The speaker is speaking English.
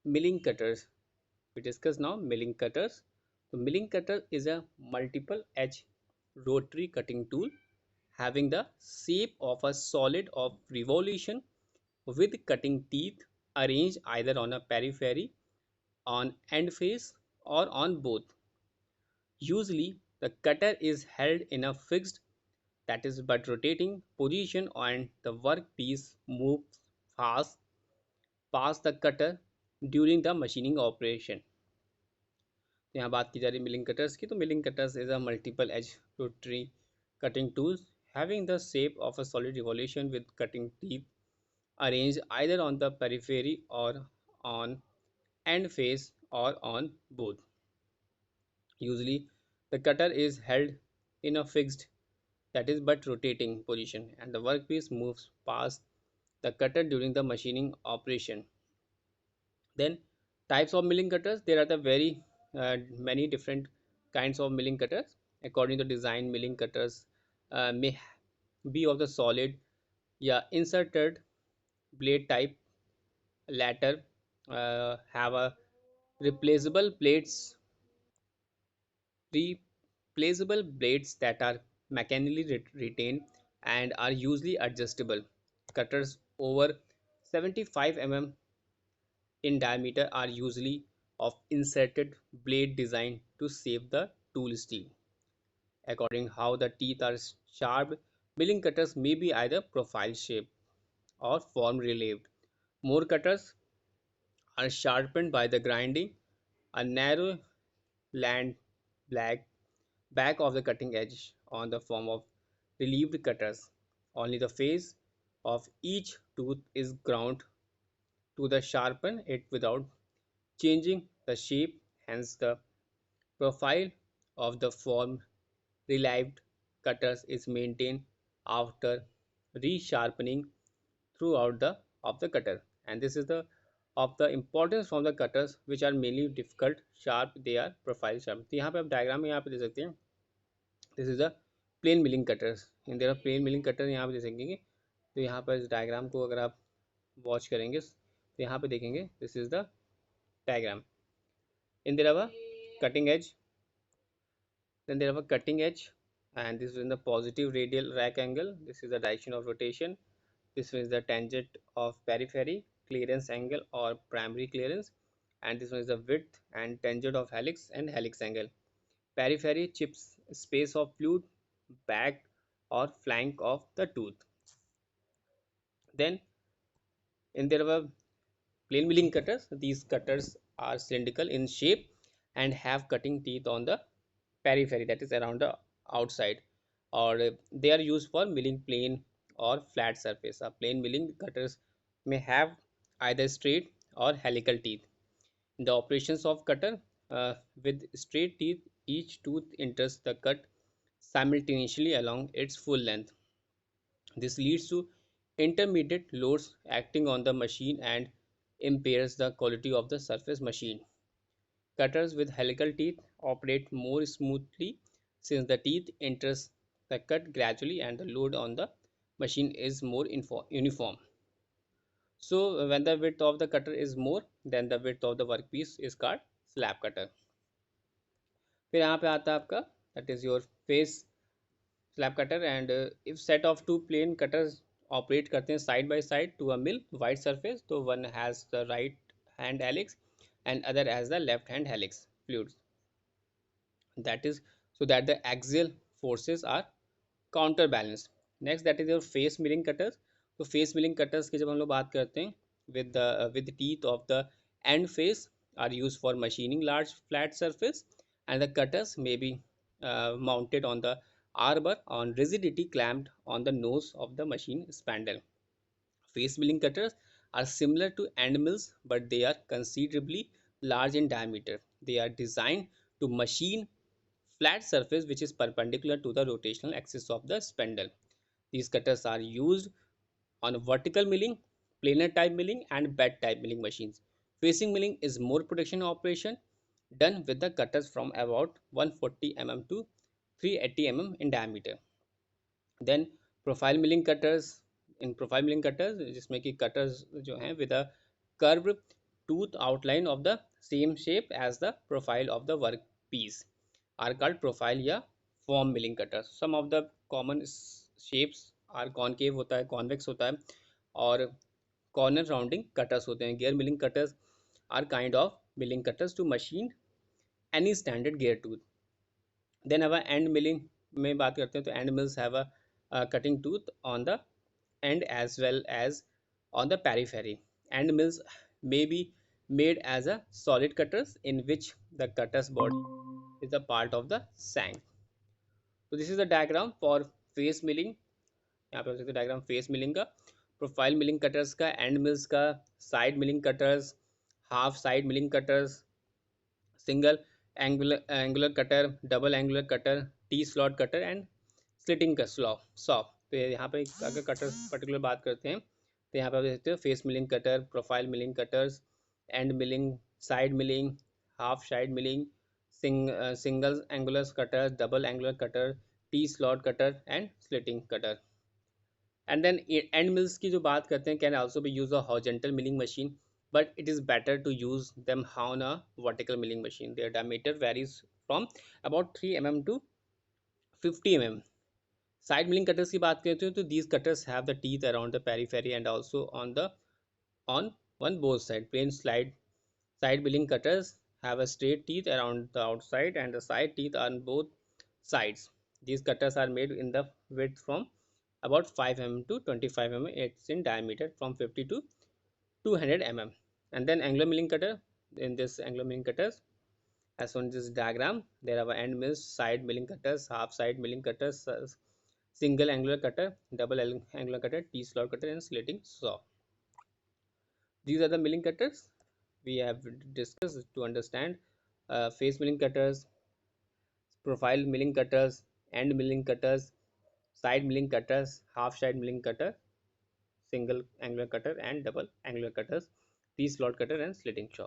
Milling cutters. We discuss now milling cutters. The milling cutter is a multiple edge rotary cutting tool having the shape of a solid of revolution with cutting teeth arranged either on a periphery, on end face, or on both. Usually, the cutter is held in a fixed, that is but rotating position, and the workpiece moves fast past the cutter during the machining operation. तो यहाँ बात की जा रही है milling cutters की. तो milling cutters is a multiple edge rotary cutting tools having the shape of a solid revolution with cutting teeth arranged either on the periphery or on end face or on both. Usually, the cutter is held in a fixed, that is but rotating position, and the workpiece moves past the cutter during the machining operation. Then types of milling cutters, there are the very many different kinds of milling cutters. According to design, milling cutters may be of the solid, yeah, inserted blade type. Latter have a replaceable blades replaceable blades that are mechanically retained and are usually adjustable. Cutters over 75 mm in diameter are usually of inserted blade designed to save the tool steel. According how the teeth are sharp, milling cutters may be either profile shaped or form relieved. More cutters are sharpened by the grinding a narrow land black back of the cutting edge on the form of relieved cutters. Only the face of each tooth is ground to the sharpen it without changing the shape, hence the profile of the form relieved cutters is maintained after resharpening throughout the of the cutter. And this is the of the importance from the cutters which are mainly difficult sharp, they are profile sharp. तो यहाँ पे आप diagram में यहाँ पे दे सकते हैं. This is the plain milling cutters. In there plain milling cutter यहाँ पे दे सकेंगे. तो यहाँ पर इस डायग्राम को अगर आप वॉच करेंगे तो यहाँ पे देखेंगे this is the diagram. In there have a cutting edge, then there have a cutting edge, and this is in the positive radial rack angle. This is the direction of rotation. This is the tangent of periphery clearance angle or primary clearance, and this one is the width and tangent of helix and helix angle. Periphery chips space of fluid back or flank of the tooth. Then in there were plain milling cutters. These cutters are cylindrical in shape and have cutting teeth on the periphery, that is around the outside, or they are used for milling plain or flat surface. A plain milling cutters may have either straight or helical teeth. In the operations of cutter with straight teeth, each tooth enters the cut simultaneously along its full length. This leads to intermediate loads acting on the machine and impairs the quality of the surface machine. Cutters with helical teeth operate more smoothly since the teeth enters the cut gradually and the load on the machine is more uniform. So when the width of the cutter is more, then the width of the workpiece is called slab cutter. फिर यहाँ पे आता है आपका that is your face slab cutter. And if set of two plane cutters operate करते हैं side by side to a mill wide surface, तो one has the right hand helix and other has the left hand helix fluids, that is so that the axial forces are counterbalanced. Next, that is your face milling cutters. तो face milling cutters की जब हम लोग बात करते हैं with the teeth of the end face are used for machining large flat surface, and the cutters may be mounted on the arbor on rigidity clamped on the nose of the machine spindle. Face milling cutters are similar to end mills, but they are considerably large in diameter. They are designed to machine flat surface which is perpendicular to the rotational axis of the spindle. These cutters are used on vertical milling, planar type milling, and bed type milling machines. Facing milling is more production operation done with the cutters from about 140 mm to 380 mm in diameter. Then profile milling cutters. In profile milling cutters जिसमें कि cutters जो हैं with a curve tooth outline of the same shape as the profile of the workpiece are called profile या form milling cutters. Some of the common shapes are concave होता है, convex होता है और corner rounding cutters होते हैं. Gear milling cutters are kind of milling cutters to machine any standard gear tooth. Then अब end milling में बात करते हैं तो end mills have a cutting tooth on the end as well as on the periphery. End mills may be made as a solid cutters in which the cutter's body is a part of the shank. So this is the diagram for face milling. यहाँ पे आप सकते diagram face milling का, profile milling cutters का, and mills का, side milling cutters, half side milling cutters, single angular cutter, double angular cutter, T slot cutter and slitting का saw. तो यहाँ पे अगर कटर पर्टिकुलर बात करते हैं तो यहाँ पे आप देख सकते हो face milling cutter, profile milling cutters, end milling, side milling, half side milling, single angular cutter, double angular cutter, T slot cutter and slitting cutter. And then end mills की जो बात करते हैं can also be use a horizontal milling machine, but it is better to use them on a vertical milling machine. Their diameter varies from about 3 mm to 50 mm. Side milling cutters की बात करते हैं तो these cutters have the teeth around the periphery and also on one both side. Plain side milling cutters have a straight teeth around the outside and the side teeth on both sides. These cutters are made in the width from about 5 mm to 25 mm. It's in diameter from 50 to 200 mm. And then angular milling cutter. In this angular milling cutters, as shown in this diagram, there are end mills, side milling cutters, half side milling cutters, single angular cutter, double angular cutter, T slot cutter, and slitting saw. These are the milling cutters we have discussed to understand face milling cutters, profile milling cutters, end milling cutters, side milling cutters, half side milling cutter, single angular cutter, and double angular cutters, T slot cutter, and slitting saw.